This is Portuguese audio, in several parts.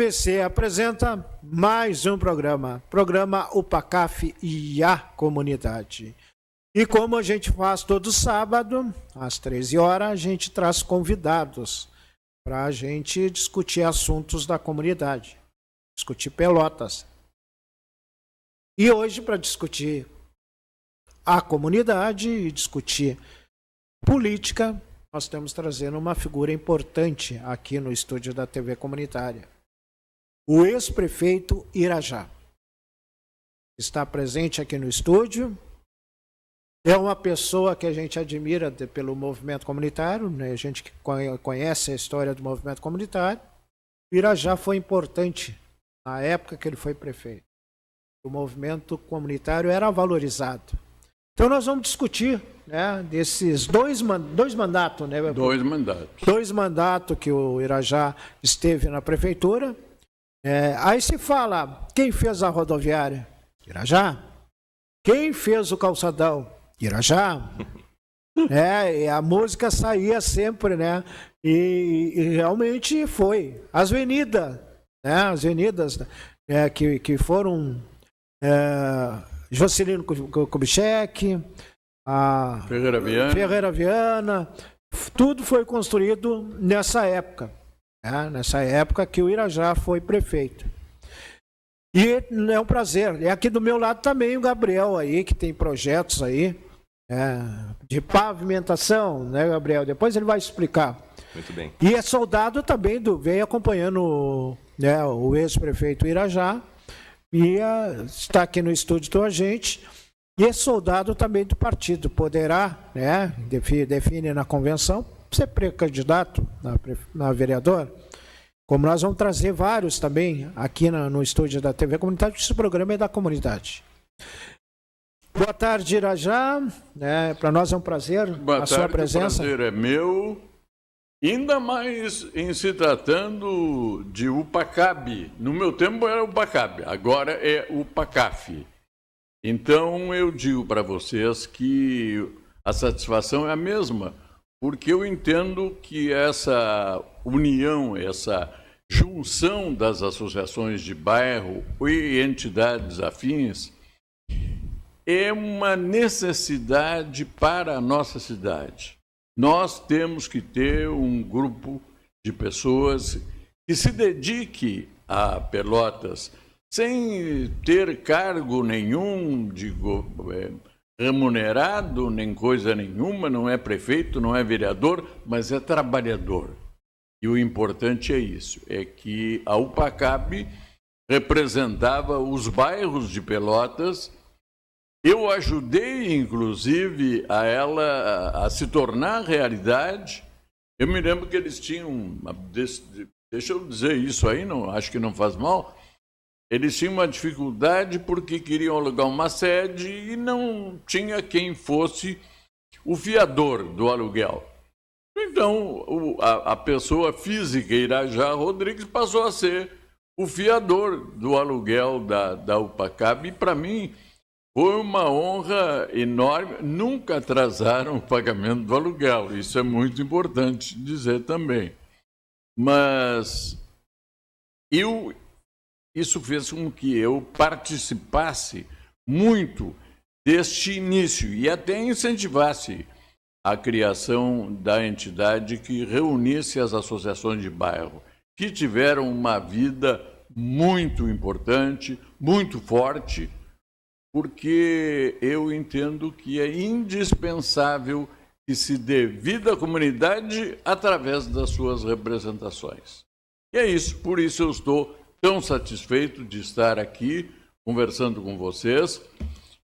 TVC apresenta mais um programa UPACAF e a Comunidade. E como a gente faz todo sábado, às 13 horas, a gente traz convidados para a gente discutir assuntos da comunidade, discutir Pelotas. E hoje, para discutir a comunidade e discutir política, nós estamos trazendo uma figura importante aqui no estúdio da TV Comunitária. O ex-prefeito Irajá está presente aqui no estúdio. É uma pessoa que a gente admira pelo movimento comunitário, né? A gente que conhece a história do movimento comunitário. O Irajá foi importante na época que ele foi prefeito. O movimento comunitário era valorizado. Então nós vamos discutir, né, desses dois mandatos, né? Dois mandatos que o Irajá esteve na prefeitura. Aí se fala, quem fez a rodoviária? Irajá. Quem fez o calçadão? Irajá. E a música saía sempre, né? E realmente foi. As avenidas, né? As avenidas que foram Juscelino Kubitschek, a Ferreira Viana, tudo foi construído nessa época. Nessa época que o Irajá foi prefeito. E é um prazer. E aqui do meu lado também o Gabriel aí, que tem projetos aí de pavimentação, né, Gabriel? Depois ele vai explicar. Muito bem. E é soldado também, veio acompanhando o ex-prefeito Irajá, e está aqui no estúdio com a gente. E é soldado também do partido. Poderá, né, define na convenção, ser pré-candidato na vereador, como nós vamos trazer vários também aqui no estúdio da TV Comunitária, porque esse programa é da comunidade. Boa tarde, Irajá. Para nós é um prazer a sua presença. O prazer é meu, ainda mais em se tratando de UPACAB. No meu tempo era UPACAB, agora é UPACAF. Então eu digo para vocês que a satisfação é a mesma, porque eu entendo que essa união, essa junção das associações de bairro e entidades afins é uma necessidade para a nossa cidade. Nós temos que ter um grupo de pessoas que se dedique a Pelotas sem ter cargo nenhum remunerado, nem coisa nenhuma, não é prefeito, não é vereador, mas é trabalhador. E o importante é isso, é que a UPACAB representava os bairros de Pelotas. Eu ajudei, inclusive, a ela a se tornar realidade. Eu me lembro que eles tinham, deixa eu dizer isso aí, não, acho que não faz mal, eles tinham uma dificuldade porque queriam alugar uma sede e não tinha quem fosse o fiador do aluguel. Então, a pessoa física, Irajá Rodrigues, passou a ser o fiador do aluguel da UPACAB. E, para mim, foi uma honra enorme. Nunca atrasaram o pagamento do aluguel. Isso é muito importante dizer também. Mas isso fez com que eu participasse muito deste início e até incentivasse a criação da entidade que reunisse as associações de bairro, que tiveram uma vida muito importante, muito forte, porque eu entendo que é indispensável que se dê vida à comunidade através das suas representações. E é isso, por isso eu estou tão satisfeito de estar aqui conversando com vocês,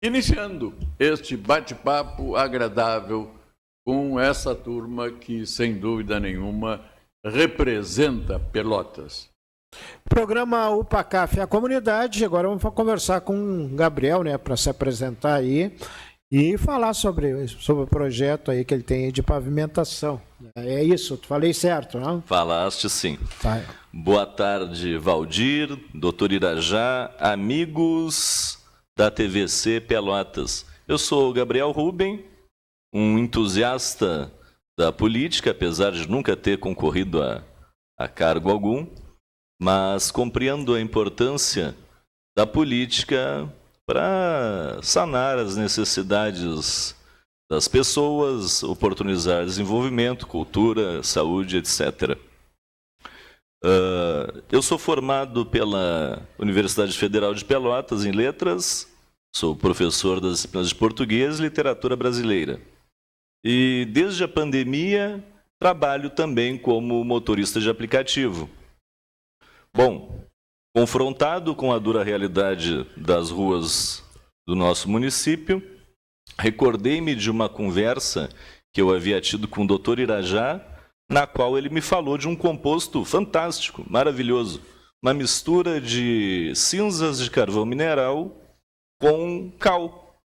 iniciando este bate-papo agradável com essa turma que, sem dúvida nenhuma, representa Pelotas. Programa UPACAF, a comunidade. Agora vamos conversar com o Gabriel, né, para se apresentar aí e falar sobre o projeto aí que ele tem de pavimentação. É isso, falei certo, não? Falaste sim. Tá. Boa tarde, Valdir, doutor Irajá, amigos da TVC Pelotas. Eu sou o Gabriel Ruben, um entusiasta da política, apesar de nunca ter concorrido a cargo algum. mas compreendo a importância da política para sanar as necessidades das pessoas, oportunizar desenvolvimento, cultura, saúde, etc. Eu sou formado pela Universidade Federal de Pelotas em Letras, sou professor das disciplinas de Português e Literatura Brasileira. E desde a pandemia trabalho também como motorista de aplicativo. Bom, confrontado com a dura realidade das ruas do nosso município, recordei-me de uma conversa que eu havia tido com o Dr. Irajá, na qual ele me falou de um composto fantástico, maravilhoso, uma mistura de cinzas de carvão mineral com cal,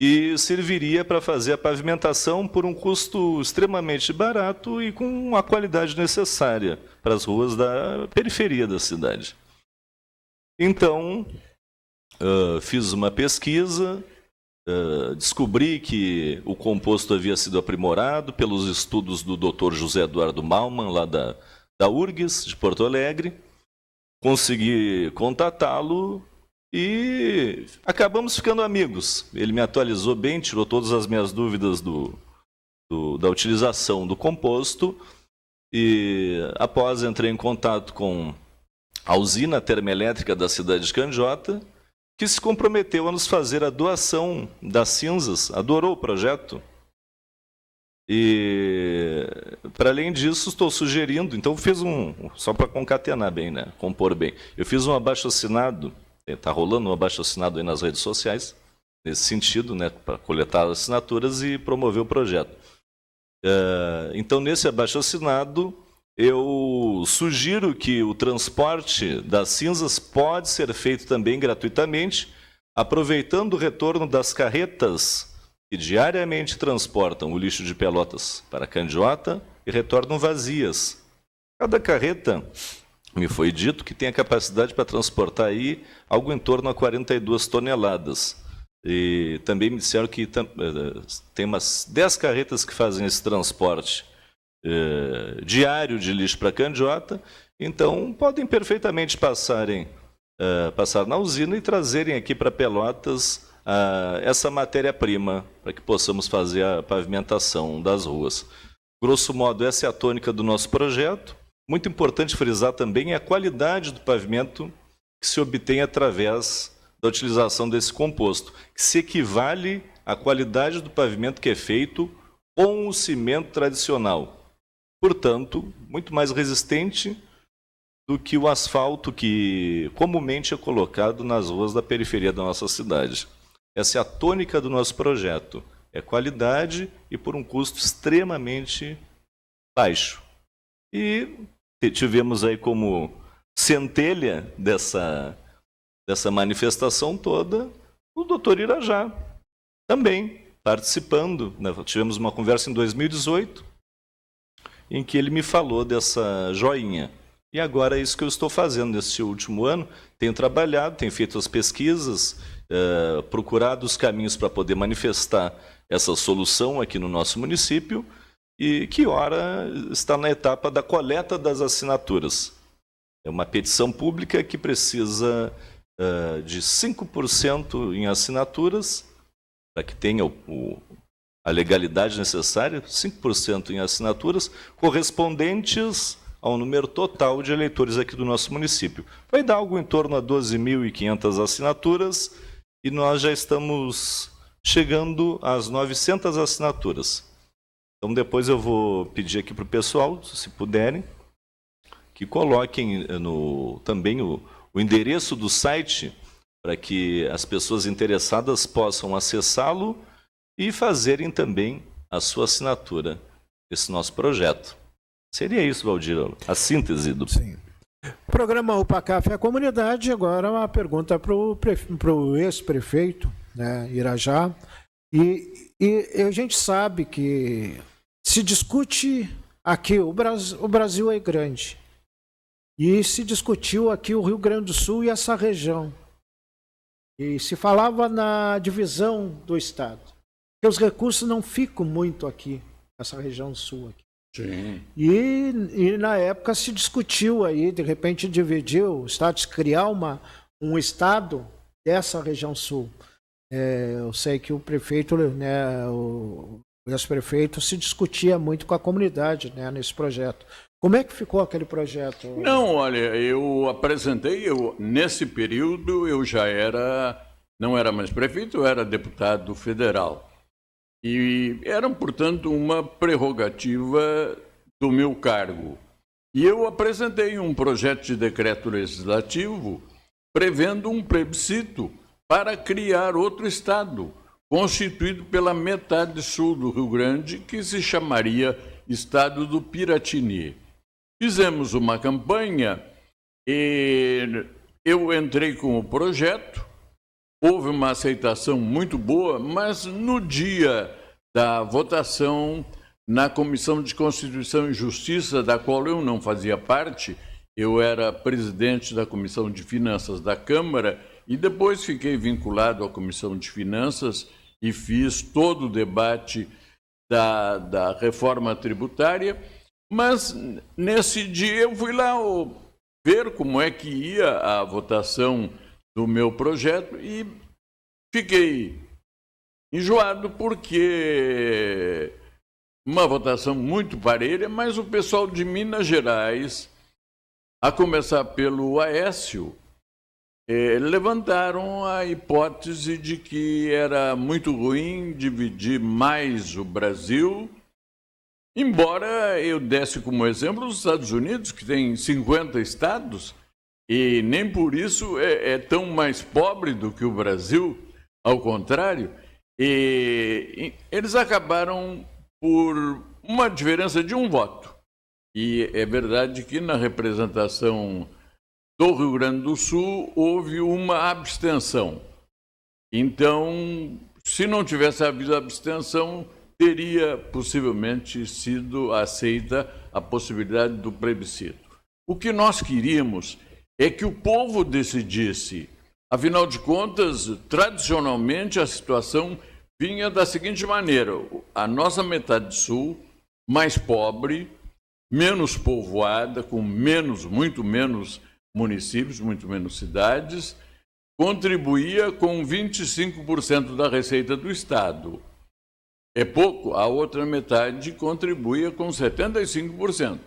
e serviria para fazer a pavimentação por um custo extremamente barato e com a qualidade necessária para as ruas da periferia da cidade. Então, fiz uma pesquisa, descobri que o composto havia sido aprimorado pelos estudos do Dr. José Eduardo Malman, lá da URGS, de Porto Alegre. Consegui contatá-lo e acabamos ficando amigos. Ele me atualizou bem, tirou todas as minhas dúvidas da utilização do composto. E após entrei em contato com a usina termoelétrica da cidade de Candiota, que se comprometeu a nos fazer a doação das cinzas, adorou o projeto. E, para além disso, estou sugerindo, então fiz só para concatenar bem, né, compor bem, eu fiz um abaixo-assinado, está rolando um abaixo-assinado aí nas redes sociais, nesse sentido, né, para coletar assinaturas e promover o projeto. Então, nesse abaixo-assinado, eu sugiro que o transporte das cinzas pode ser feito também gratuitamente, aproveitando o retorno das carretas que diariamente transportam o lixo de Pelotas para Candiota e retornam vazias. Cada carreta, me foi dito, que tem a capacidade para transportar aí algo em torno a 42 toneladas. E também me disseram que tem umas 10 carretas que fazem esse transporte diário de lixo para Candiota, então podem perfeitamente passar na usina e trazerem aqui para Pelotas essa matéria-prima para que possamos fazer a pavimentação das ruas. Grosso modo, essa é a tônica do nosso projeto. Muito importante frisar também a qualidade do pavimento que se obtém através da utilização desse composto, que se equivale à qualidade do pavimento que é feito com o cimento tradicional. Portanto, muito mais resistente do que o asfalto que comumente é colocado nas ruas da periferia da nossa cidade. Essa é a tônica do nosso projeto. É qualidade e por um custo extremamente baixo. E tivemos aí como centelha dessa manifestação toda o Dr. Irajá, também participando. Tivemos uma conversa em 2018, em que ele me falou dessa joinha. E agora é isso que eu estou fazendo neste último ano. Tenho trabalhado, tenho feito as pesquisas, procurado os caminhos para poder manifestar essa solução aqui no nosso município, e que ora está na etapa da coleta das assinaturas. É uma petição pública que precisa de 5% em assinaturas, para que tenha a legalidade necessária, 5% em assinaturas, correspondentes ao número total de eleitores aqui do nosso município. Vai dar algo em torno a 12.500 assinaturas, e nós já estamos chegando às 900 assinaturas. Então, depois eu vou pedir aqui para o pessoal, se puderem, que coloquem também o endereço do site, para que as pessoas interessadas possam acessá-lo e fazerem também a sua assinatura desse nosso projeto. Seria isso, Valdir, a síntese do... Sim. Programa UPA Café Comunidade. Agora uma pergunta para o ex-prefeito, né, Irajá. E a gente sabe que se discute aqui, o Brasil é grande. E se discutiu aqui o Rio Grande do Sul e essa região. E se falava na divisão do Estado. Que os recursos não ficam muito aqui, nessa região sul aqui. Sim. E na época se discutiu aí, de repente dividir o estado, criar um estado dessa região sul. Eu sei que o prefeito, né, o ex-prefeito se discutia muito com a comunidade, né, nesse projeto. Como é que ficou aquele projeto? Não, olha, eu apresentei, nesse período eu já não era mais prefeito, eu era deputado federal. E era, portanto, uma prerrogativa do meu cargo. E eu apresentei um projeto de decreto legislativo prevendo um plebiscito para criar outro estado, constituído pela metade sul do Rio Grande, que se chamaria Estado do Piratini. Fizemos uma campanha e eu entrei com o projeto, houve uma aceitação muito boa, mas no dia da votação na Comissão de Constituição e Justiça, da qual eu não fazia parte, eu era presidente da Comissão de Finanças da Câmara e depois fiquei vinculado à Comissão de Finanças e fiz todo o debate da reforma tributária. Mas nesse dia eu fui lá ver como é que ia a votação do meu projeto e fiquei enjoado porque uma votação muito parelha, mas o pessoal de Minas Gerais, a começar pelo Aécio, levantaram a hipótese de que era muito ruim dividir mais o Brasil. Embora eu desse como exemplo os Estados Unidos, que tem 50 estados, e nem por isso é tão mais pobre do que o Brasil, ao contrário, e eles acabaram por uma diferença de um voto. E é verdade que na representação do Rio Grande do Sul houve uma abstenção. Então, se não tivesse havido abstenção, teria possivelmente sido aceita a possibilidade do plebiscito. O que nós queríamos é que o povo decidisse. Afinal de contas, tradicionalmente a situação vinha da seguinte maneira: a nossa metade sul, mais pobre, menos povoada, com muito menos municípios, muito menos cidades, contribuía com 25% da receita do Estado. É pouco, a outra metade contribuía com 75%.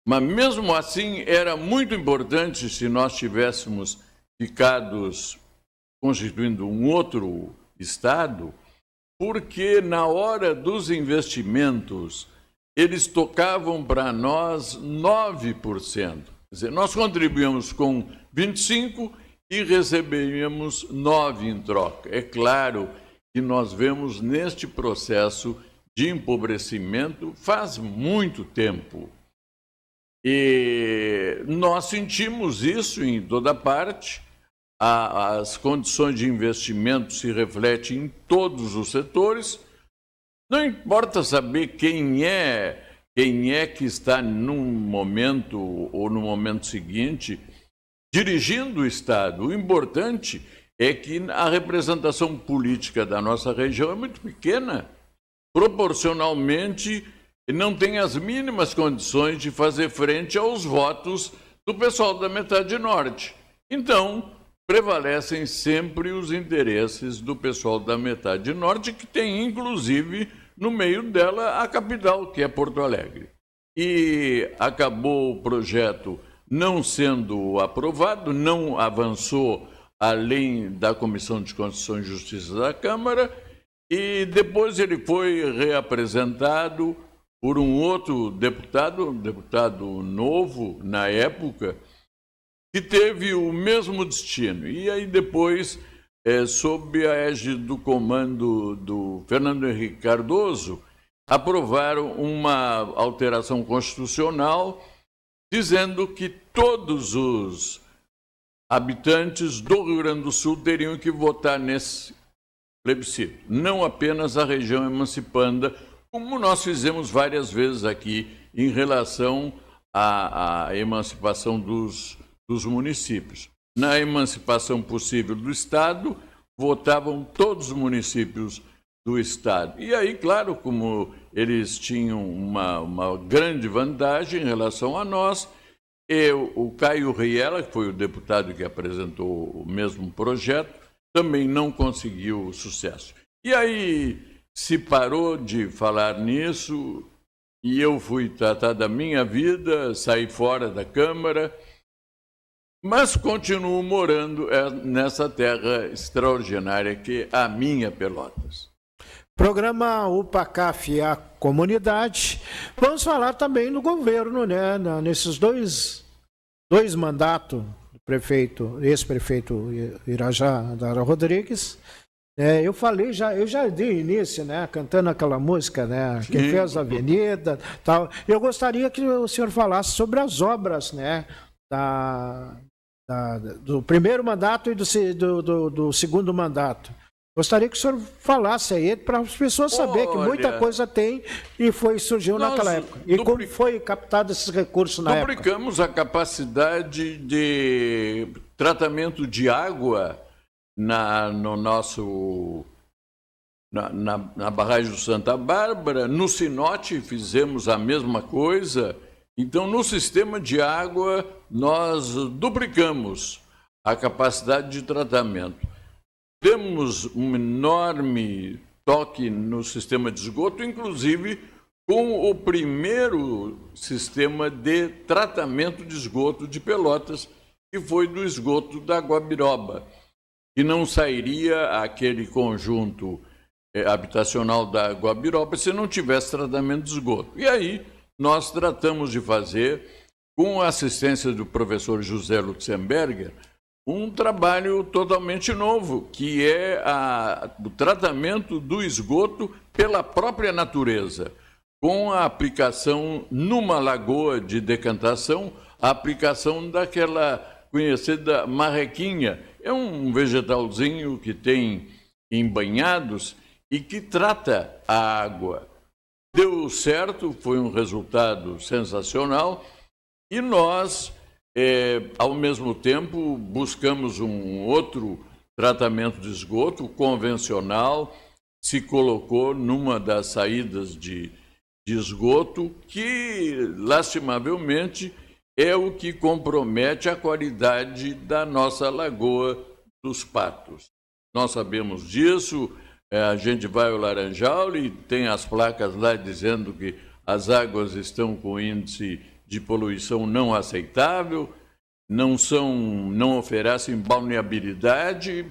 Mas mesmo assim era muito importante se nós tivéssemos ficados constituindo um outro Estado, porque na hora dos investimentos eles tocavam para nós 9%. Quer dizer, nós contribuíamos com 25% e recebíamos 9% em troca. É claro que nós vemos neste processo de empobrecimento faz muito tempo. E nós sentimos isso em toda parte. As condições de investimento se refletem em todos os setores. Não importa saber quem é que está num momento ou no momento seguinte dirigindo o Estado. O importante é que a representação política da nossa região é muito pequena. Proporcionalmente, não tem as mínimas condições de fazer frente aos votos do pessoal da metade norte. Então, prevalecem sempre os interesses do pessoal da metade norte, que tem, inclusive, no meio dela, a capital, que é Porto Alegre. E acabou o projeto não sendo aprovado, não avançou além da Comissão de Constituição e Justiça da Câmara, e depois ele foi reapresentado por um outro deputado, um deputado novo na época, que teve o mesmo destino. E aí depois, sob a égide do comando do Fernando Henrique Cardoso, aprovaram uma alteração constitucional dizendo que todos os habitantes do Rio Grande do Sul teriam que votar nesse plebiscito, não apenas a região emancipanda, como nós fizemos várias vezes aqui em relação à emancipação dos municípios. Na emancipação possível do Estado, votavam todos os municípios do Estado. E aí, claro, como eles tinham uma grande vantagem em relação a nós. O Caio Riela, que foi o deputado que apresentou o mesmo projeto, também não conseguiu sucesso. E aí se parou de falar nisso e eu fui tratar da minha vida, saí fora da Câmara, mas continuo morando nessa terra extraordinária que é a minha Pelotas. Programa UPACAF e a comunidade. Vamos falar também do governo, né? Nesses dois mandatos do prefeito, ex-prefeito Irajá Dara Rodrigues. Eu já dei início, né? Cantando aquela música, né? Quem fez a avenida, tal. Eu gostaria que o senhor falasse sobre as obras, né? Do primeiro mandato e do segundo mandato. Gostaria que o senhor falasse aí para as pessoas saberem que muita coisa tem e surgiu naquela época. E como foi captado esses recursos na época? Duplicamos a capacidade de tratamento de água na barragem do Santa Bárbara. No Sinote fizemos a mesma coisa. Então, no sistema de água, nós duplicamos a capacidade de tratamento. Temos um enorme toque no sistema de esgoto, inclusive com o primeiro sistema de tratamento de esgoto de Pelotas, que foi do esgoto da Guabiroba, que não sairia aquele conjunto habitacional da Guabiroba se não tivesse tratamento de esgoto. E aí nós tratamos de fazer, com a assistência do professor José Lutzenberger, um trabalho totalmente novo, que é o tratamento do esgoto pela própria natureza, com a aplicação numa lagoa de decantação, a aplicação daquela conhecida marrequinha. É um vegetalzinho que tem em banhados e que trata a água. Deu certo, foi um resultado sensacional e nós, ao mesmo tempo, buscamos um outro tratamento de esgoto convencional, se colocou numa das saídas de esgoto, que, lastimavelmente, é o que compromete a qualidade da nossa Lagoa dos Patos. Nós sabemos disso, a gente vai ao Laranjal e tem as placas lá dizendo que as águas estão com índice de poluição não aceitável, não oferecem balneabilidade.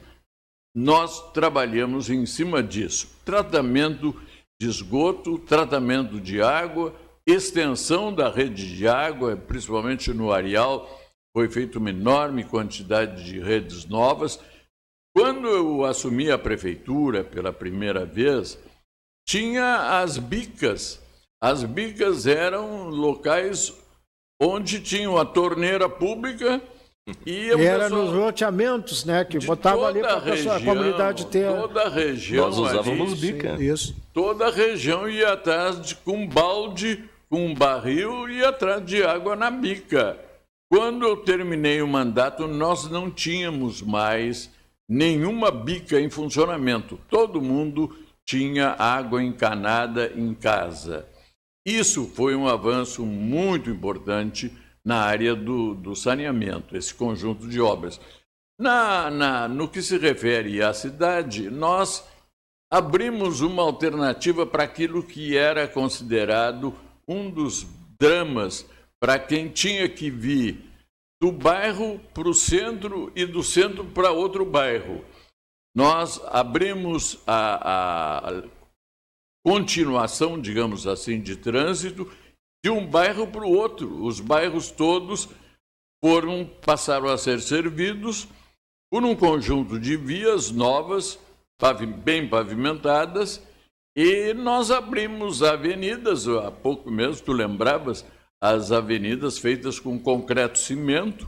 Nós trabalhamos em cima disso. Tratamento de esgoto, tratamento de água, extensão da rede de água, principalmente no Areal, foi feita uma enorme quantidade de redes novas. Quando eu assumi a prefeitura pela primeira vez, tinha as bicas. As bicas eram locais onde tinha a torneira pública e era nos loteamentos, né, que botava ali para a comunidade ter. Toda a região. Nós usávamos bica. Isso. Toda a região ia atrás com um balde, com um barril, ia atrás de água na bica. Quando eu terminei o mandato, nós não tínhamos mais nenhuma bica em funcionamento. Todo mundo tinha água encanada em casa. Isso foi um avanço muito importante na área do saneamento, esse conjunto de obras. No que se refere à cidade, nós abrimos uma alternativa para aquilo que era considerado um dos dramas para quem tinha que vir do bairro para o centro e do centro para outro bairro. Nós abrimos a continuação, digamos assim, de trânsito de um bairro para o outro. Os bairros todos passaram a ser servidos por um conjunto de vias novas, bem pavimentadas, e nós abrimos avenidas, há pouco mesmo, tu lembravas, as avenidas feitas com concreto cimento.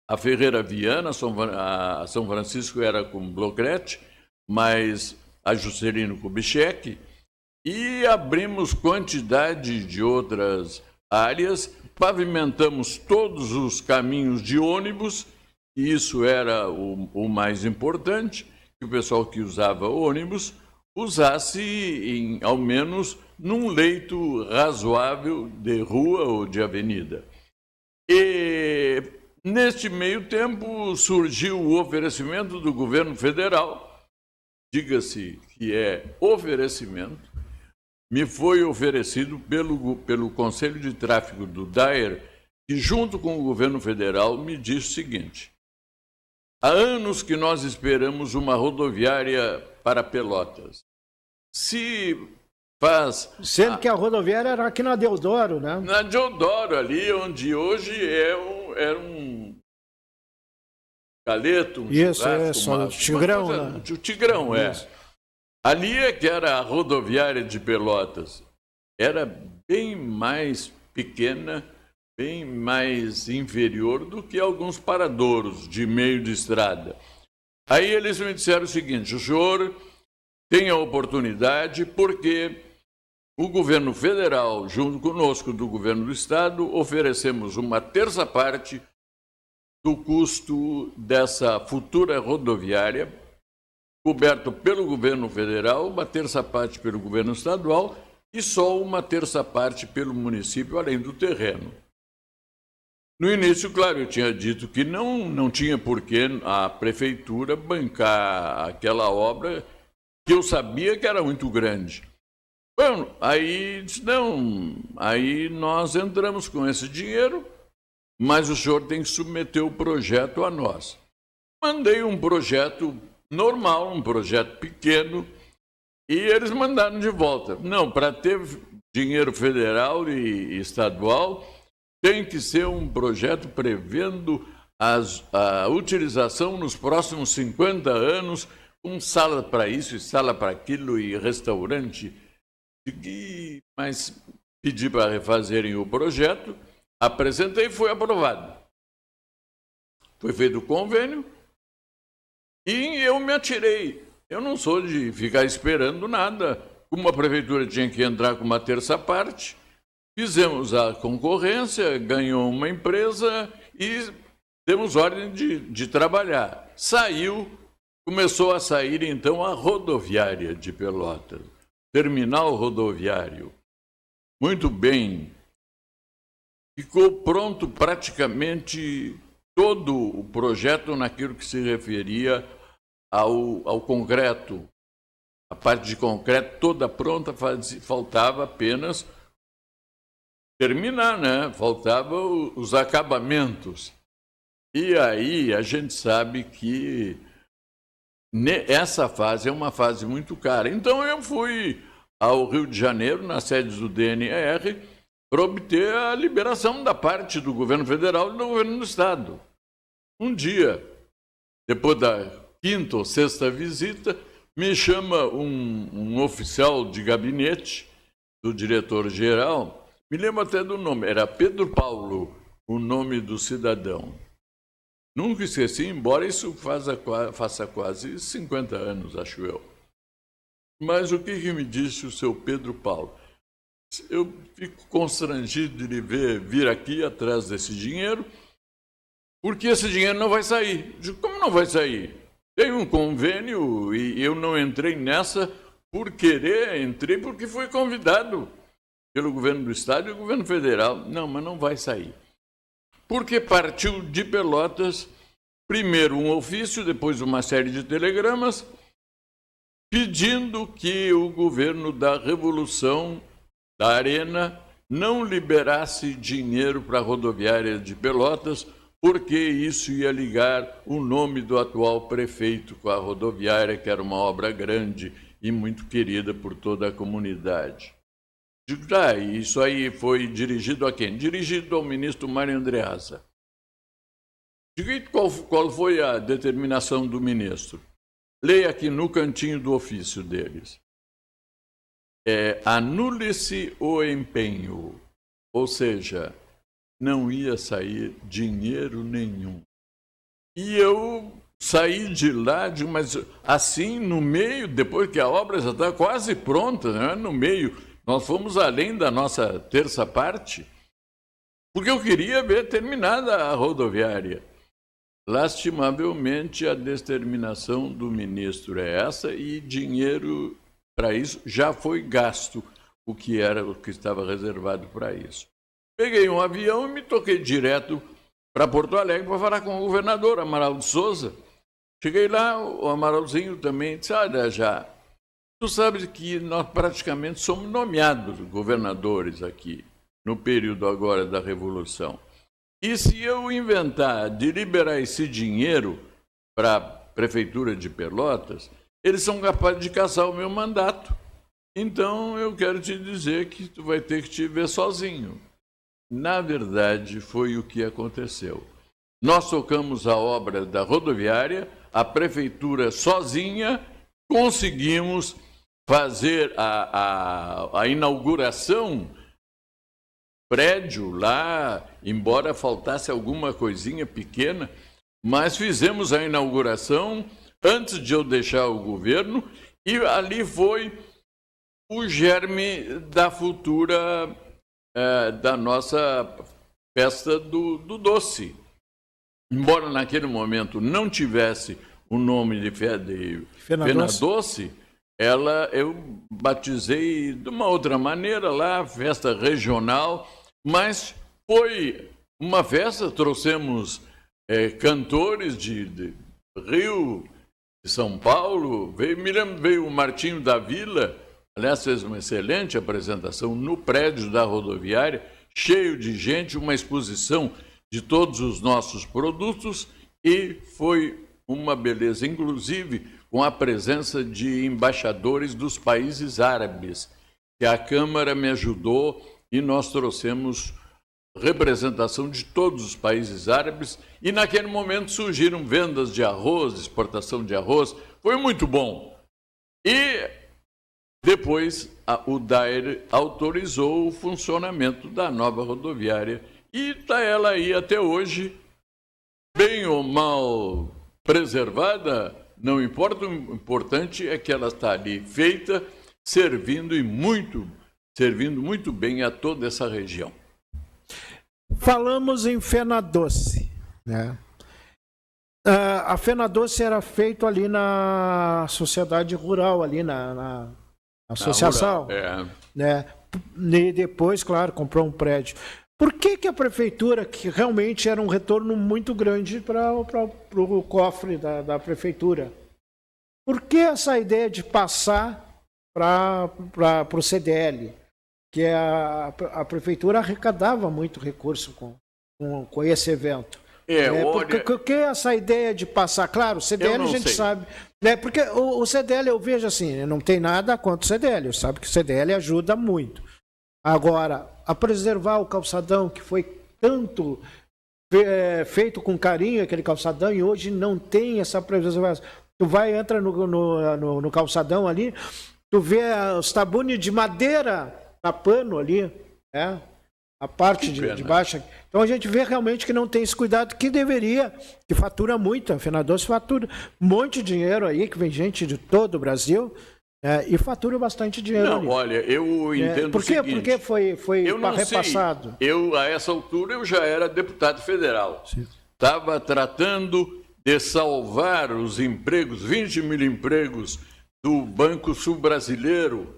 A Ferreira Viana, a São Francisco era com blocrete, mas a Juscelino Kubitschek, e abrimos quantidade de outras áreas, pavimentamos todos os caminhos de ônibus, e isso era o mais importante, que o pessoal que usava ônibus usasse ao menos num leito razoável de rua ou de avenida. E neste meio tempo surgiu o oferecimento do governo federal, diga-se que é oferecimento, me foi oferecido pelo Conselho de Tráfego do DAER, que junto com o governo federal me disse o seguinte: há anos que nós esperamos uma rodoviária para Pelotas. Se faz... Sendo que a rodoviária era aqui na Deodoro, né? Na Deodoro, ali onde hoje era um galeto, um isso, churrasco, o Tigrão, né? O Tigrão, isso. Ali é que era a rodoviária de Pelotas. Era bem mais pequena, bem mais inferior do que alguns paradouros de meio de estrada. Aí eles me disseram o seguinte: o senhor tem a oportunidade porque o governo federal, junto conosco do governo do estado, oferecemos uma terça parte do custo dessa futura rodoviária, coberto pelo governo federal, uma terça parte pelo governo estadual e só uma terça parte pelo município, além do terreno. No início, claro, eu tinha dito que não tinha por que a prefeitura bancar aquela obra que eu sabia que era muito grande. Bom, aí disse, não, aí nós entramos com esse dinheiro, mas o senhor tem que submeter o projeto a nós. Mandei um projeto normal, um projeto pequeno, e eles mandaram de volta. Não, para ter dinheiro federal e estadual, tem que ser um projeto prevendo a utilização nos próximos 50 anos, com sala para isso e sala para aquilo e restaurante. Mas pedi para refazerem o projeto, apresentei e foi aprovado. Foi feito o convênio e eu me atirei. Eu não sou de ficar esperando nada. Como a prefeitura tinha que entrar com uma terça parte, fizemos a concorrência, ganhou uma empresa e demos ordem de trabalhar. Começou a sair então a rodoviária de Pelotas, terminal rodoviário. Muito bem. Ficou pronto praticamente todo o projeto naquilo que se referia ao concreto. A parte de concreto toda pronta, faltava apenas terminar, né? Faltavam os acabamentos. E aí a gente sabe que essa fase é uma fase muito cara. Então eu fui ao Rio de Janeiro, na sede do DNR, para obter a liberação da parte do governo federal e do governo do estado. Um dia, depois da quinta ou sexta visita, me chama um oficial de gabinete do diretor-geral, me lembro até do nome, era Pedro Paulo, o nome do cidadão. Nunca esqueci, embora isso faça quase 50 anos, acho eu. Mas o que me disse o seu Pedro Paulo? Eu fico constrangido de lhe ver vir aqui atrás desse dinheiro, porque esse dinheiro não vai sair. Eu digo, como não vai sair? Tem um convênio e eu não entrei nessa por querer, entrei porque fui convidado pelo governo do estado e o governo federal. Não, mas não vai sair. Porque partiu de Pelotas, primeiro um ofício, depois uma série de telegramas, pedindo que o governo da Revolução, da Arena, não liberasse dinheiro para a rodoviária de Pelotas, porque isso ia ligar o nome do atual prefeito com a rodoviária, que era uma obra grande e muito querida por toda a comunidade. Digo, isso aí foi dirigido a quem? Dirigido ao ministro Mário Andreasa. Digo, e qual foi a determinação do ministro? Leia aqui no cantinho do ofício deles. Anule-se o empenho, ou seja, não ia sair dinheiro nenhum. E eu saí de lá, mas assim, no meio, depois que a obra já está quase pronta, né? No meio, nós fomos além da nossa terça parte, porque eu queria ver terminada a rodoviária. Lastimavelmente, a determinação do ministro é essa e dinheiro para isso, já foi gasto o que estava reservado para isso. Peguei um avião e me toquei direto para Porto Alegre para falar com o governador Amaral de Souza. Cheguei lá, o Amaralzinho também disse, olha, já, tu sabes que nós praticamente somos nomeados governadores aqui, no período agora da Revolução. E se eu inventar de liberar esse dinheiro para a Prefeitura de Pelotas, eles são capazes de cassar o meu mandato. Então, eu quero te dizer que tu vai ter que te ver sozinho. Na verdade, foi o que aconteceu. Nós tocamos a obra da rodoviária, a Prefeitura sozinha, conseguimos fazer a inauguração prédio lá, embora faltasse alguma coisinha pequena, mas fizemos a inauguração antes de eu deixar o governo e ali foi o germe da futura, da nossa festa do doce. Embora naquele momento não tivesse o nome de Fena Doce, eu batizei de uma outra maneira lá, festa regional, mas foi uma festa, trouxemos cantores de Rio, de São Paulo, veio o Martinho da Vila, aliás, fez uma excelente apresentação no prédio da rodoviária, cheio de gente, uma exposição de todos os nossos produtos e foi uma beleza, inclusive com a presença de embaixadores dos países árabes, que a Câmara me ajudou e nós trouxemos representação de todos os países árabes e naquele momento surgiram vendas de arroz, exportação de arroz, foi muito bom. E depois o DAER autorizou o funcionamento da nova rodoviária e está ela aí até hoje, bem ou mal preservada, não importa, o importante é que ela está ali feita, servindo muito bem a toda essa região. Falamos em Fena Doce, né? A Fena Doce era feito ali na sociedade rural, ali na associação, rural, né? E depois, claro, comprou um prédio. Por que a prefeitura, que realmente era um retorno muito grande para o cofre da prefeitura, por que essa ideia de passar para o CDL? Que a prefeitura arrecadava muito recurso com esse evento. Por que essa ideia de passar? Claro, o CDL a gente sabe. Né? Porque o CDL, eu vejo assim, não tem nada contra o CDL, eu sabe que o CDL ajuda muito. Agora, a preservar o calçadão, que foi tanto feito com carinho, aquele calçadão, e hoje não tem essa preservação. Tu entra no calçadão ali, tu vê os tabunes de madeira tapando ali, né? A parte de baixo. Então a gente vê realmente que não tem esse cuidado que deveria, que fatura muito. A Fena Doce fatura um monte de dinheiro aí, que vem gente de todo o Brasil, e fatura bastante dinheiro. Não, ali. Olha, eu entendo o seguinte. Por que foi repassado? A essa altura, eu já era deputado federal. Estava tratando de salvar os empregos, 20 mil empregos do Banco Sul Brasileiro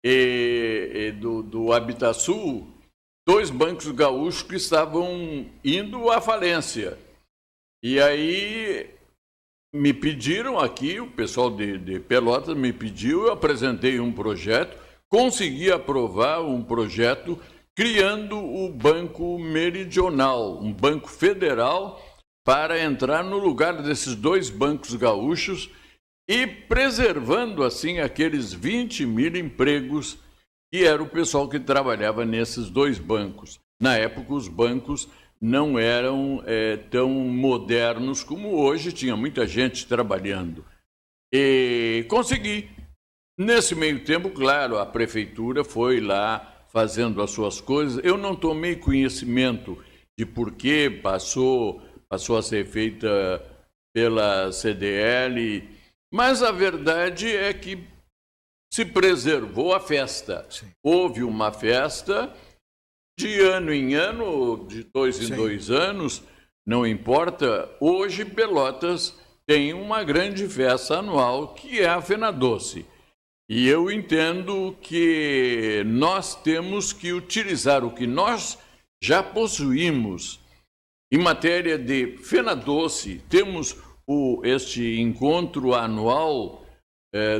e do Habitasul, 2 bancos gaúchos que estavam indo à falência. E aí me pediram aqui, o pessoal de Pelotas me pediu, eu apresentei um projeto, consegui aprovar um projeto criando o Banco Meridional, um banco federal para entrar no lugar desses 2 bancos gaúchos e preservando, assim, aqueles 20 mil empregos que era o pessoal que trabalhava nesses 2 bancos. Na época, os bancos não eram tão modernos como hoje, tinha muita gente trabalhando. E consegui. Nesse meio tempo, claro, a prefeitura foi lá fazendo as suas coisas. Eu não tomei conhecimento de por que passou a ser feita pela CDL, mas a verdade é que se preservou a festa. Sim. Houve uma festa de ano em ano, de 2 em 2 anos, não importa. Hoje, Pelotas tem uma grande festa anual, que é a Fena Doce. E eu entendo que nós temos que utilizar o que nós já possuímos. Em matéria de Fena Doce, temos este encontro anual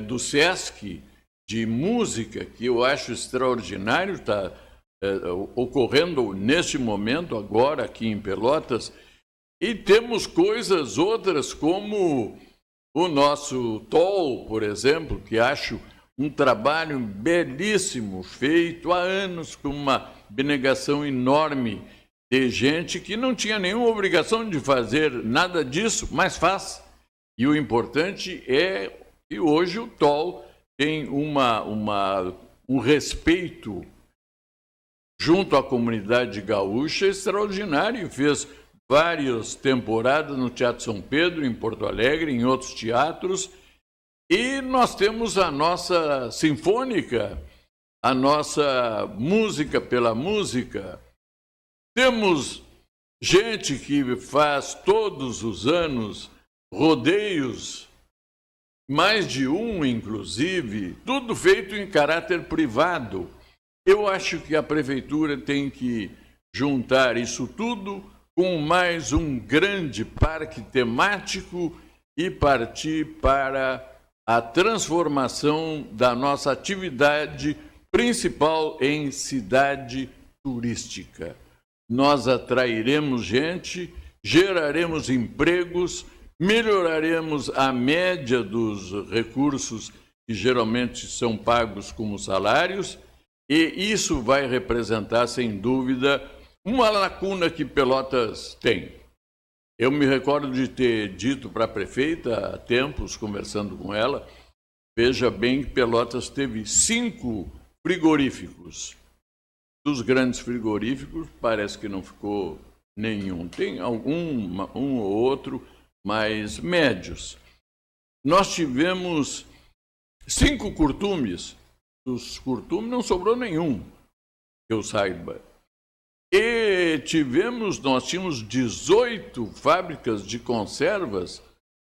do SESC de música, que eu acho extraordinário, está ocorrendo neste momento, agora aqui em Pelotas. E temos coisas outras como o nosso TOL, por exemplo, que acho um trabalho belíssimo, feito há anos, com uma abnegação enorme de gente que não tinha nenhuma obrigação de fazer nada disso, mas faz. E o importante é que hoje o TOL tem um respeito junto à comunidade gaúcha extraordinário. Fez várias temporadas no Teatro São Pedro, em Porto Alegre, em outros teatros. E nós temos a nossa sinfônica, a nossa música pela música. Temos gente que faz todos os anos rodeios, mais de um inclusive, tudo feito em caráter privado. Eu acho que a prefeitura tem que juntar isso tudo com mais um grande parque temático e partir para a transformação da nossa atividade principal em cidade turística. Nós atrairemos gente, geraremos empregos, melhoraremos a média dos recursos que geralmente são pagos como salários, e isso vai representar, sem dúvida, uma lacuna que Pelotas tem. Eu me recordo de ter dito para a prefeita, há tempos, conversando com ela, veja bem que Pelotas teve 5 frigoríficos. Dos grandes frigoríficos, parece que não ficou nenhum. Tem um ou outro, mas médios. Nós tivemos 5 curtumes. Dos curtumes não sobrou nenhum, que eu saiba. E nós tínhamos 18 fábricas de conservas,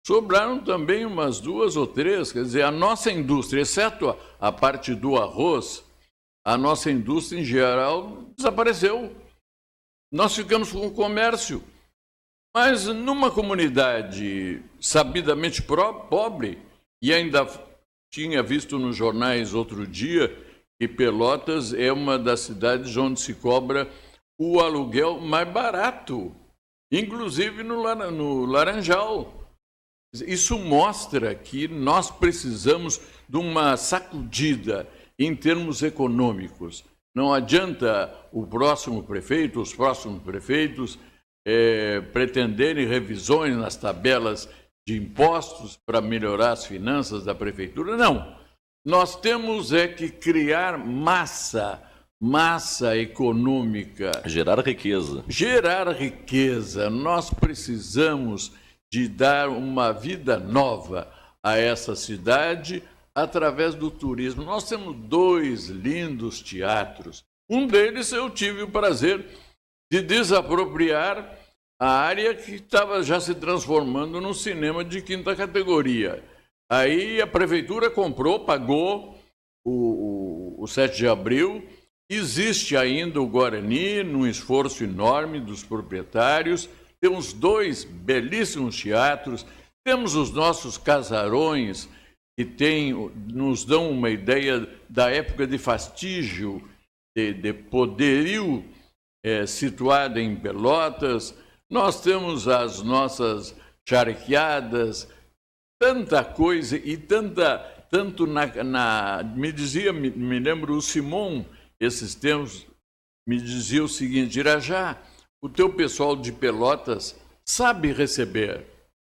sobraram também umas 2 ou 3, quer dizer, a nossa indústria, exceto a parte do arroz, a nossa indústria em geral desapareceu. Nós ficamos com o comércio. Mas numa comunidade sabidamente pobre, e ainda tinha visto nos jornais outro dia que Pelotas é uma das cidades onde se cobra o aluguel mais barato, inclusive no Laranjal. Isso mostra que nós precisamos de uma sacudida em termos econômicos. Não adianta o próximo prefeito, os próximos prefeitos, pretenderem revisões nas tabelas de impostos para melhorar as finanças da prefeitura. Não. Nós temos que criar massa econômica. Gerar riqueza. Gerar riqueza. Nós precisamos de dar uma vida nova a essa cidade através do turismo. Nós temos 2 lindos teatros. Um deles eu tive o prazer de desapropriar a área que estava já se transformando num cinema de 5ª categoria. Aí a prefeitura comprou, pagou o 7 de abril. Existe ainda o Guarani, num esforço enorme dos proprietários. Temos 2 belíssimos teatros. Temos os nossos casarões, que nos dão uma ideia da época de fastígio, de poderio situada em Pelotas. Nós temos as nossas charqueadas, tanta coisa e tanto me lembro o Simon, esses tempos, me dizia o seguinte: Irajá, o teu pessoal de Pelotas sabe receber.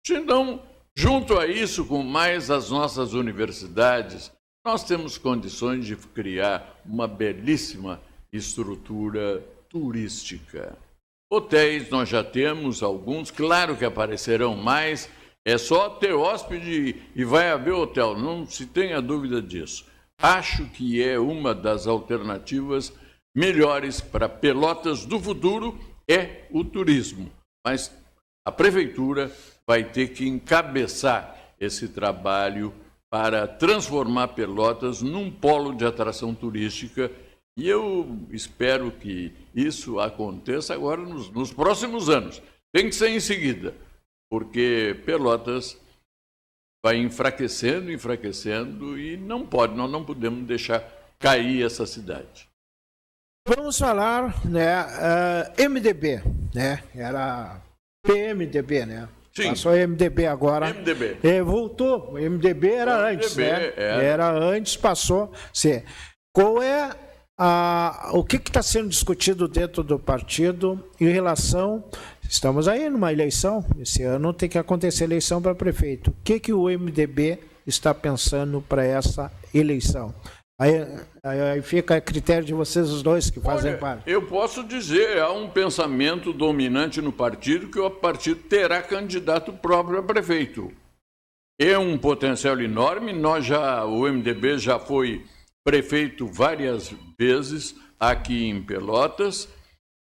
Então, junto a isso, com mais as nossas universidades, nós temos condições de criar uma belíssima estrutura turística. Hotéis nós já temos alguns, claro que aparecerão mais, é só ter hóspede e vai haver hotel, não se tenha dúvida disso. Acho que é uma das alternativas melhores para Pelotas do futuro, é o turismo. Mas a prefeitura vai ter que encabeçar esse trabalho para transformar Pelotas num polo de atração turística. E eu espero que isso aconteça agora nos próximos anos. Tem que ser em seguida, porque Pelotas vai enfraquecendo e nós não podemos deixar cair essa cidade. Vamos falar, né, MDB, né? Era PMDB, né? Sim. Passou MDB agora. MDB. Voltou. MDB era antes, né? Era antes, passou. Sim. Qual é o que está sendo discutido dentro do partido em relação... Estamos aí numa eleição, esse ano tem que acontecer eleição para prefeito. O que o MDB está pensando para essa eleição? Aí fica a critério de vocês os dois que fazem parte. Eu posso dizer, há um pensamento dominante no partido que o partido terá candidato próprio a prefeito. É um potencial enorme, o MDB já foi prefeito várias vezes aqui em Pelotas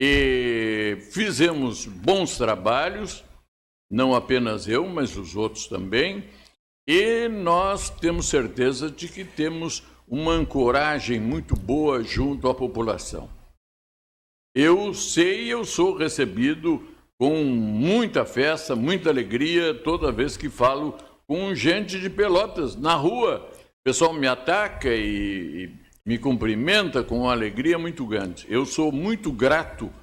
e fizemos bons trabalhos, não apenas eu, mas os outros também, e nós temos certeza de que temos uma ancoragem muito boa junto à população. Eu sou recebido com muita festa, muita alegria toda vez que falo com gente de Pelotas na rua. O pessoal me ataca e me cumprimenta com uma alegria muito grande. Eu sou muito grato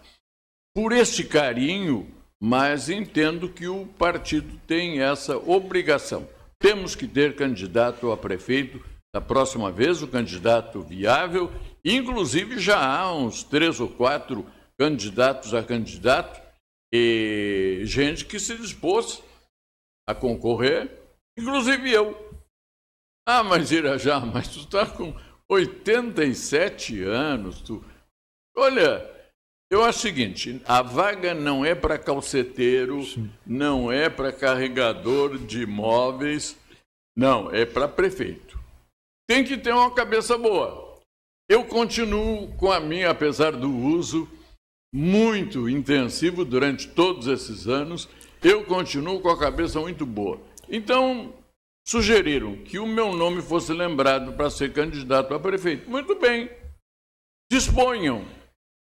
por este carinho, mas entendo que o partido tem essa obrigação. Temos que ter candidato a prefeito da próxima vez, o candidato viável. Inclusive já há uns 3 ou 4 candidatos a candidato e gente que se dispôs a concorrer, inclusive eu. Ah, mas Irajá, mas tu está com 87 anos. Olha, eu acho o seguinte, a vaga não é para calceteiro, não é para carregador de imóveis, não, é para prefeito. Tem que ter uma cabeça boa. Eu continuo com a minha, apesar do uso muito intensivo durante todos esses anos, eu continuo com a cabeça muito boa. Então, sugeriram que o meu nome fosse lembrado para ser candidato a prefeito. Muito bem, disponham.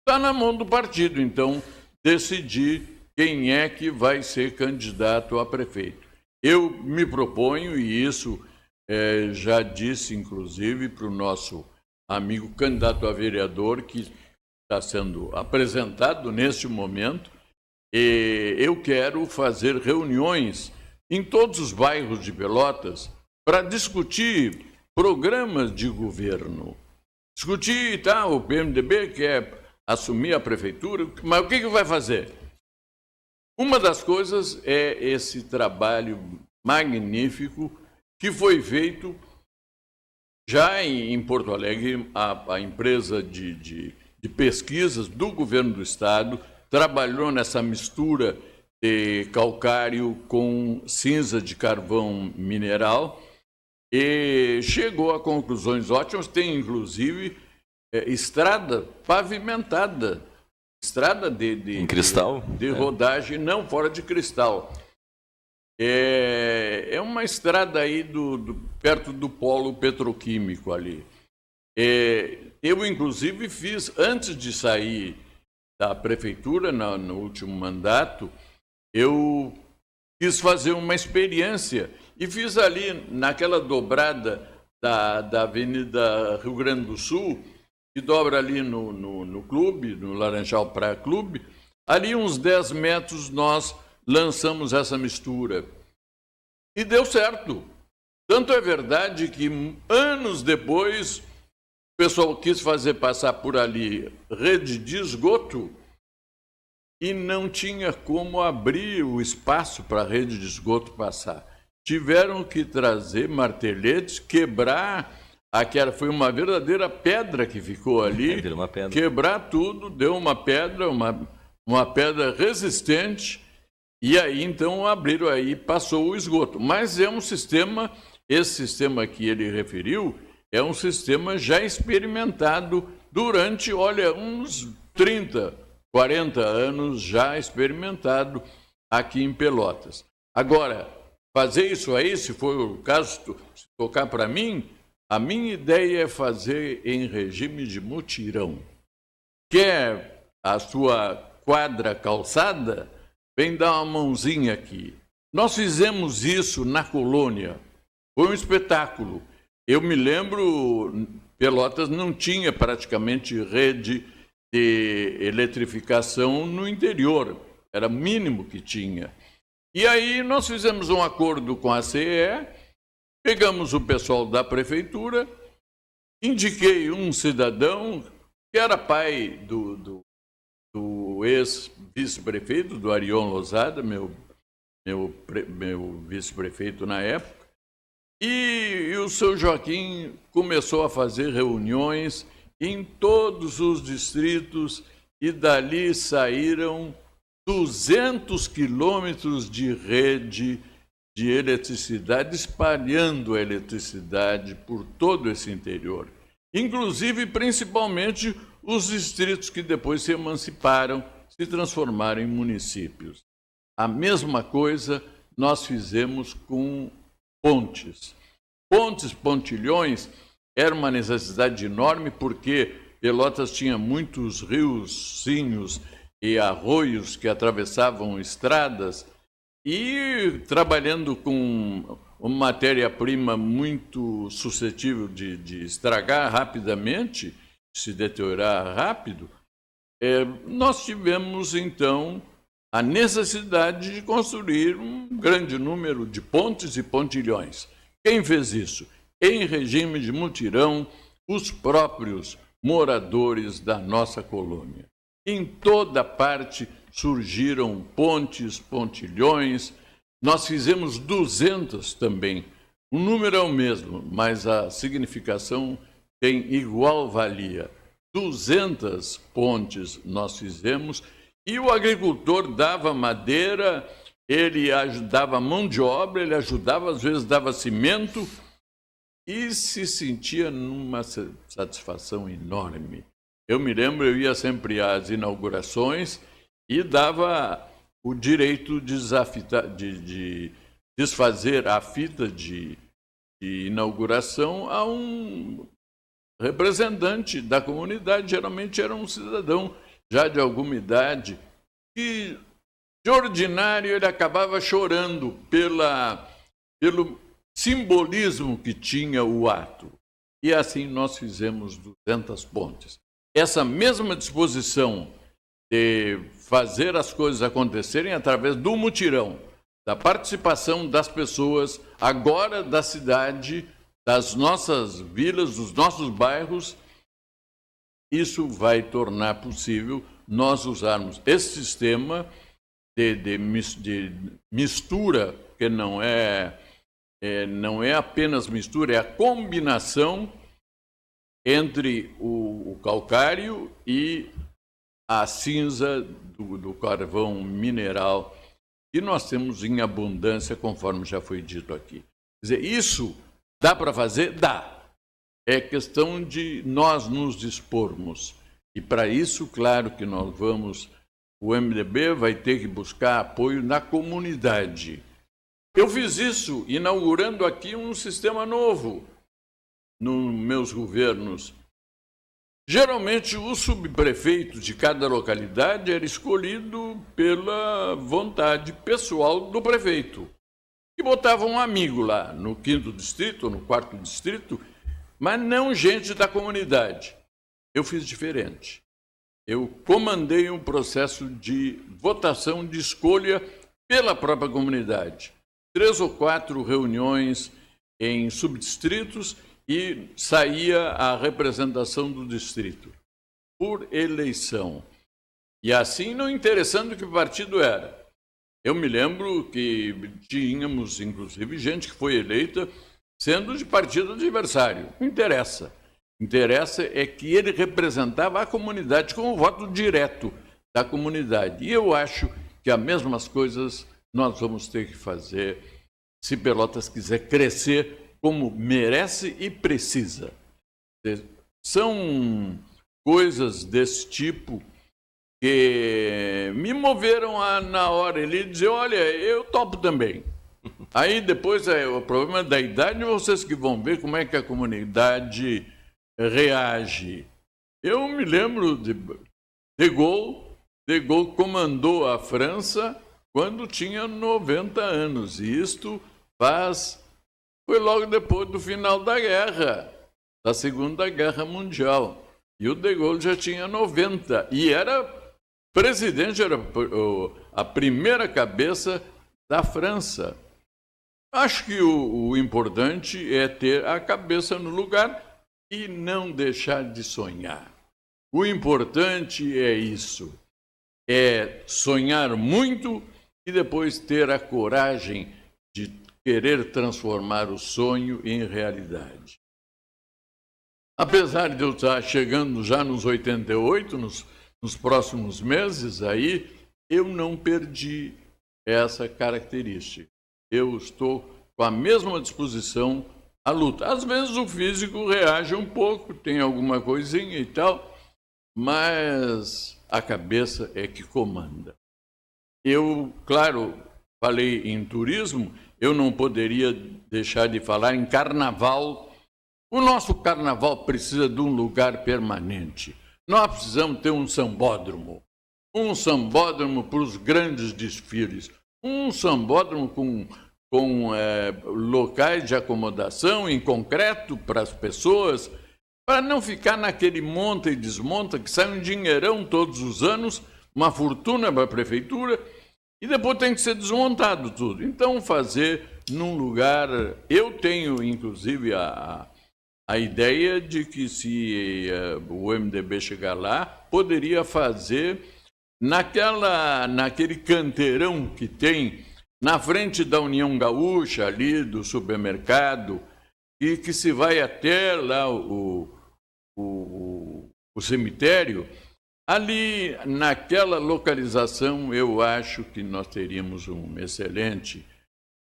Está na mão do partido, então, decidir quem é que vai ser candidato a prefeito. Eu me proponho, e isso já disse, inclusive, para o nosso amigo candidato a vereador, que está sendo apresentado neste momento, eu quero fazer reuniões em todos os bairros de Pelotas para discutir programas de governo. Discutir, tá, o PMDB quer assumir a prefeitura, mas o que vai fazer? Uma das coisas é esse trabalho magnífico que foi feito já em Porto Alegre, a empresa de pesquisas do governo do estado trabalhou nessa mistura de calcário com cinza de carvão mineral e chegou a conclusões ótimas. Tem, inclusive, estrada pavimentada, estrada em cristal? De rodagem, não fora de cristal. É uma estrada aí perto do polo petroquímico ali. Eu, inclusive, fiz, antes de sair da prefeitura, no último mandato, eu quis fazer uma experiência e fiz ali, naquela dobrada da Avenida Rio Grande do Sul, que dobra ali no clube, no Laranjal Praia Clube, ali uns 10 metros nós lançamos essa mistura. E deu certo. Tanto é verdade que anos depois o pessoal quis fazer passar por ali rede de esgoto e não tinha como abrir o espaço para a rede de esgoto passar. Tiveram que trazer marteletes, quebrar, foi uma verdadeira pedra que ficou ali, quebrar tudo, deu uma pedra, uma pedra resistente, e aí então abriram aí, passou o esgoto. Mas é um sistema, esse sistema que ele referiu, é um sistema já experimentado durante, uns 30, 40 anos já experimentado aqui em Pelotas. Agora, fazer isso aí, se for o caso, se tocar para mim, a minha ideia é fazer em regime de mutirão. Quer a sua quadra calçada? Vem dar uma mãozinha aqui. Nós fizemos isso na colônia. Foi um espetáculo. Eu me lembro, Pelotas não tinha praticamente rede de eletrificação no interior. Era o mínimo que tinha. E aí nós fizemos um acordo com a CE, pegamos o pessoal da prefeitura, indiquei um cidadão que era pai do ex-vice-prefeito, do Arion Lozada, meu vice-prefeito na época, e o seu Joaquim começou a fazer reuniões em todos os distritos e dali saíram 200 quilômetros de rede de eletricidade, espalhando a eletricidade por todo esse interior. Inclusive, principalmente, os distritos que depois se emanciparam, se transformaram em municípios. A mesma coisa nós fizemos com pontes. Pontes, pontilhões, era uma necessidade enorme porque Pelotas tinha muitos riozinhos e arroios que atravessavam estradas e trabalhando com uma matéria-prima muito suscetível de estragar rapidamente, se deteriorar rápido, nós tivemos, então, a necessidade de construir um grande número de pontes e pontilhões. Quem fez isso? Em regime de mutirão, os próprios moradores da nossa colônia. Em toda parte surgiram pontes, pontilhões. Nós fizemos 200 também. O número é o mesmo, mas a significação tem igual valia. 200 pontes nós fizemos e o agricultor dava madeira, ele ajudava mão de obra, ele ajudava, às vezes dava cimento e se sentia numa satisfação enorme. Eu me lembro, eu ia sempre às inaugurações e dava o direito de desfazer a fita de inauguração a um representante da comunidade, geralmente era um cidadão já de alguma idade, que de ordinário ele acabava chorando pelo simbolismo que tinha o ato. E assim nós fizemos 200 pontes. Essa mesma disposição de fazer as coisas acontecerem através do mutirão, da participação das pessoas, agora da cidade, das nossas vilas, dos nossos bairros, isso vai tornar possível nós usarmos esse sistema de mistura, que não é apenas mistura, é a combinação entre o calcário e a cinza do carvão mineral que nós temos em abundância, conforme já foi dito aqui. Quer dizer, isso dá para fazer? Dá. É questão de nós nos dispormos. E para isso, claro que o MDB vai ter que buscar apoio na comunidade. Eu fiz isso inaugurando aqui um sistema novo nos meus governos. Geralmente, o subprefeito de cada localidade era escolhido pela vontade pessoal do prefeito. E botava um amigo lá, no 5º distrito ou no 4º distrito, mas não gente da comunidade. Eu fiz diferente. Eu comandei um processo de votação de escolha pela própria comunidade. 3 ou 4 reuniões em subdistritos e saía a representação do distrito por eleição. E assim, não interessando que partido era. Eu me lembro que tínhamos, inclusive, gente que foi eleita sendo de partido adversário. Não interessa. Interessa é que ele representava a comunidade com o voto direto da comunidade. E eu acho que as mesmas coisas nós vamos ter que fazer se Pelotas quiser crescer como merece e precisa. São coisas desse tipo que me moveram na hora ali dizer, olha, eu topo também. Aí depois o problema da idade, vocês que vão ver como é que a comunidade reage. Eu me lembro de Gaulle. De Gaulle comandou a França quando tinha 90 anos. E isto foi logo depois do final da guerra, da Segunda Guerra Mundial. E o de Gaulle já tinha 90. E era presidente, era a primeira cabeça da França. Acho que o importante é ter a cabeça no lugar e não deixar de sonhar. O importante é isso. É sonhar muito e depois ter a coragem de querer transformar o sonho em realidade. Apesar de eu estar chegando já nos 88, nos próximos meses, aí eu não perdi essa característica. Eu estou com a mesma disposição à luta. Às vezes o físico reage um pouco, tem alguma coisinha e tal, mas a cabeça é que comanda. Eu, claro, falei em turismo, eu não poderia deixar de falar em carnaval. O nosso carnaval precisa de um lugar permanente. Nós precisamos ter um sambódromo para os grandes desfiles, um sambódromo com locais de acomodação em concreto para as pessoas, para não ficar naquele monta e desmonta, que sai um dinheirão todos os anos, uma fortuna para a prefeitura, e depois tem que ser desmontado tudo. Então, fazer num lugar... Eu tenho, inclusive, a ideia de que, se o MDB chegar lá, poderia fazer naquele canteirão que tem na frente da União Gaúcha, ali do supermercado, e que se vai até lá o cemitério. Ali, naquela localização, eu acho que nós teríamos um excelente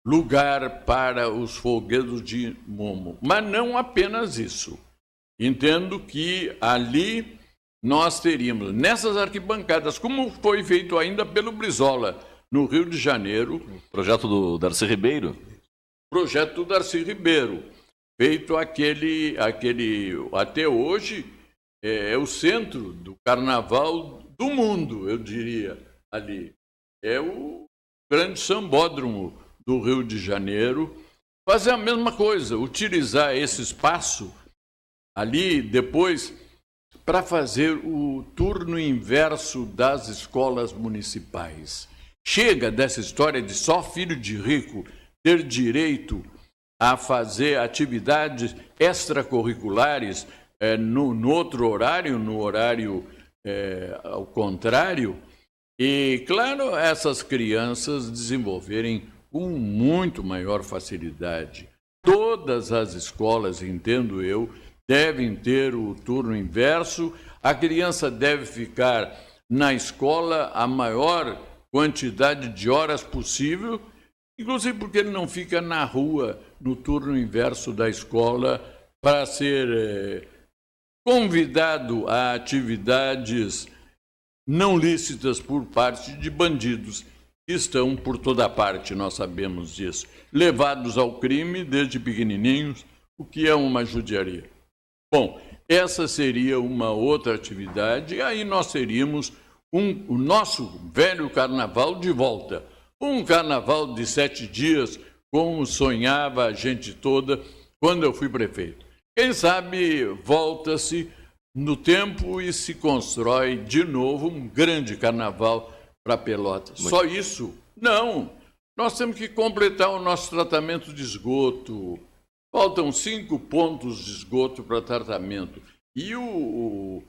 lugar para os folguedos de Momo. Mas não apenas isso. Entendo que ali nós teríamos, nessas arquibancadas, como foi feito ainda pelo Brizola, no Rio de Janeiro. Projeto do Darcy Ribeiro? Projeto do Darcy Ribeiro. Feito aquele até hoje, é o centro do carnaval do mundo, eu diria, ali. É o grande sambódromo do Rio de Janeiro. Fazer a mesma coisa, utilizar esse espaço ali depois para fazer o turno inverso das escolas municipais. Chega dessa história de só filho de rico ter direito a fazer atividades extracurriculares no outro horário, no horário ao contrário, e, claro, essas crianças desenvolverem com muito maior facilidade. Todas as escolas, entendo eu, devem ter o turno inverso. A criança deve ficar na escola a maior quantidade de horas possível, inclusive porque ele não fica na rua no turno inverso da escola para ser convidado a atividades não lícitas por parte de bandidos que estão por toda parte, nós sabemos disso, levados ao crime desde pequenininhos, o que é uma judiaria. Bom, essa seria uma outra atividade, e aí nós teríamos o nosso velho carnaval de volta. Um carnaval de 7 dias, como sonhava a gente toda quando eu fui prefeito. Quem sabe volta-se no tempo e se constrói de novo um grande carnaval para Pelotas. Só isso? Não. Nós temos que completar o nosso tratamento de esgoto. Faltam 5 pontos de esgoto para tratamento. E o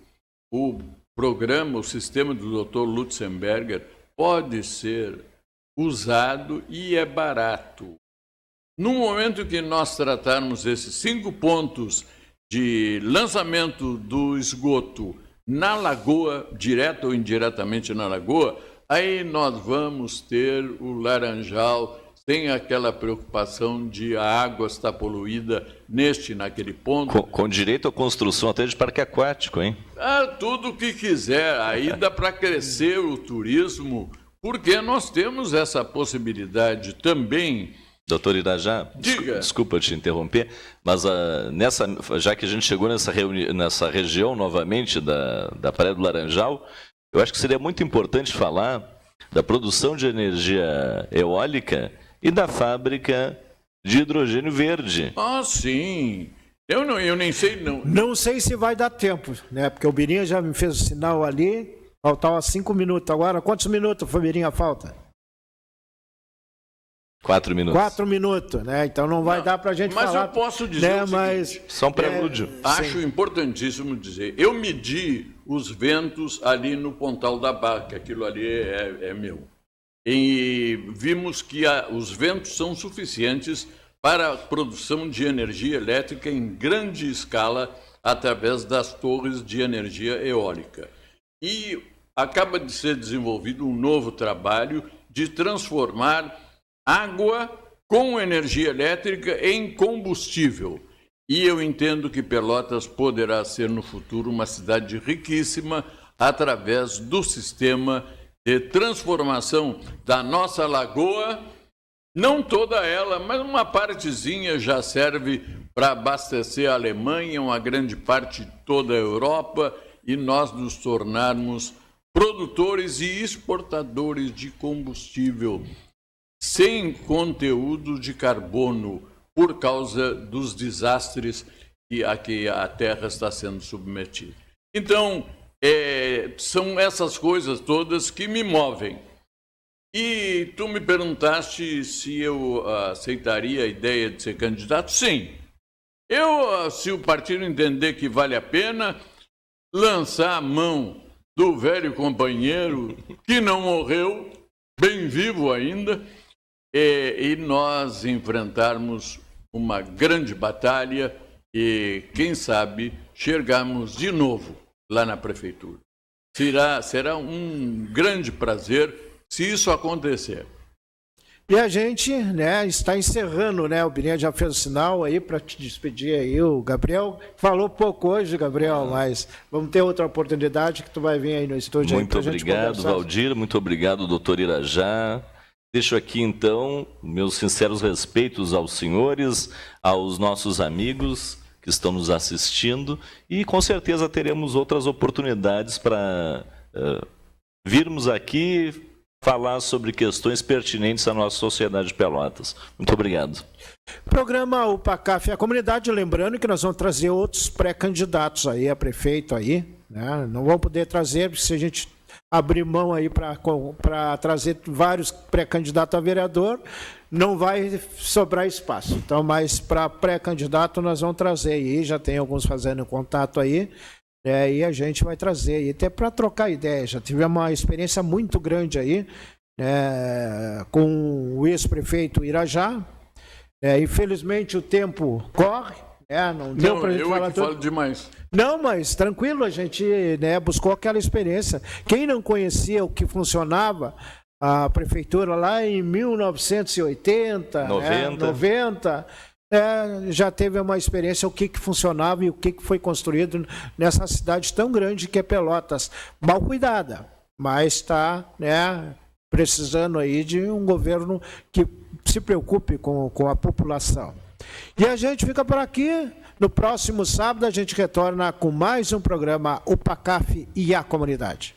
programa, o sistema do Dr. Lutzenberger pode ser usado e é barato. No momento que nós tratarmos esses 5 pontos de lançamento do esgoto na lagoa, direto ou indiretamente na lagoa, aí nós vamos ter o Laranjal sem aquela preocupação de a água estar poluída naquele ponto. Com direito à construção até de parque aquático, hein? Tudo o que quiser. Aí dá para crescer o turismo, porque nós temos essa possibilidade também Doutor Irajá, Diga. Desculpa te interromper, mas já que a gente chegou nessa região novamente da Praia do Laranjal, eu acho que seria muito importante falar da produção de energia eólica e da fábrica de hidrogênio verde. Ah, sim. Eu nem sei, não. Não sei se vai dar tempo, né? Porque o Birinha já me fez o sinal ali, faltava 5 minutos. Agora, quantos minutos, Birinha, falta? 4 minutos. 4 minutos, né? Então não vai dar para a gente mas falar. Mas eu posso dizer né? o seguinte, só um prelúdio. Acho importantíssimo dizer. Eu medi os ventos ali no Pontal da Barra, que aquilo ali é meu. E vimos que os ventos são suficientes para a produção de energia elétrica em grande escala através das torres de energia eólica. E acaba de ser desenvolvido um novo trabalho de transformar água com energia elétrica em combustível. E eu entendo que Pelotas poderá ser no futuro uma cidade riquíssima através do sistema de transformação da nossa lagoa. Não toda ela, mas uma partezinha já serve para abastecer a Alemanha, uma grande parte de toda a Europa, e nós nos tornarmos produtores e exportadores de combustível sem conteúdo de carbono por causa dos desastres a que a Terra está sendo submetida. Então, são essas coisas todas que me movem. E tu me perguntaste se eu aceitaria a ideia de ser candidato? Sim. Se o partido entender que vale a pena lançar a mão do velho companheiro que não morreu, bem vivo ainda, e nós enfrentarmos uma grande batalha e, quem sabe, chegarmos de novo lá na prefeitura. Será um grande prazer se isso acontecer. E a gente, né, está encerrando, né? O Birinha já fez o sinal aí para te despedir aí. O Gabriel falou pouco hoje, Gabriel, mas vamos ter outra oportunidade que tu vai vir aí no estúdio. Muito obrigado, Valdir. Muito obrigado, doutor Irajá. Deixo aqui, então, meus sinceros respeitos aos senhores, aos nossos amigos que estão nos assistindo e, com certeza, teremos outras oportunidades para virmos aqui falar sobre questões pertinentes à nossa sociedade de Pelotas. Muito obrigado. Programa UPA-CAF e a comunidade, lembrando que nós vamos trazer outros pré-candidatos aí a prefeito aí, né? Não vamos poder trazer, porque se a gente abrir mão aí para trazer vários pré-candidatos a vereador, não vai sobrar espaço. Então, mas para pré-candidato nós vamos trazer aí, já tem alguns fazendo contato aí, e a gente vai trazer aí, até para trocar ideia. Já tivemos uma experiência muito grande aí, com o ex-prefeito Irajá. Infelizmente o tempo corre, não deu para a gente falar tudo. Falo demais. Não, mas tranquilo, a gente buscou aquela experiência. Quem não conhecia o que funcionava a prefeitura lá em 1980, 90, já teve uma experiência, o que funcionava e o que foi construído nessa cidade tão grande que é Pelotas. Mal cuidada, mas está precisando aí de um governo que se preocupe com a população. E a gente fica por aqui. No próximo sábado a gente retorna com mais um programa UPA-CAF e a comunidade.